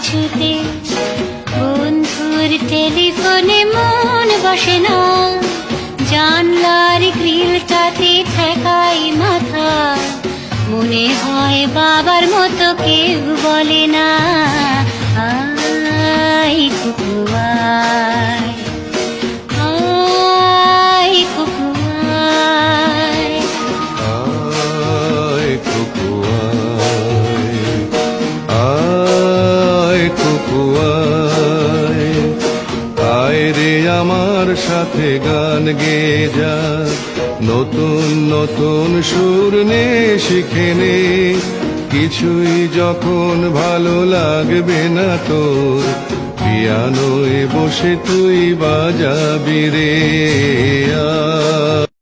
কিছুতে, বন্ধুর টেলিফোনে মন বসে না, জানলার গ্রিলটাতে ঠেকাই মাথা, মনে হয় বাবার মতো কেউ বলে না, আয় কুকু আয়, আয় কুকু আয়। আয় কুকু আয়, আয় কুকু আয়, আয় রে আমার সাথে গান গেয়ে যা, নতুন নতুন সুর নে শিখে নে, কিছুই যখন ভালো লাগবে না তোর, পিয়ানোয় বসে তুই বাজাবি রে।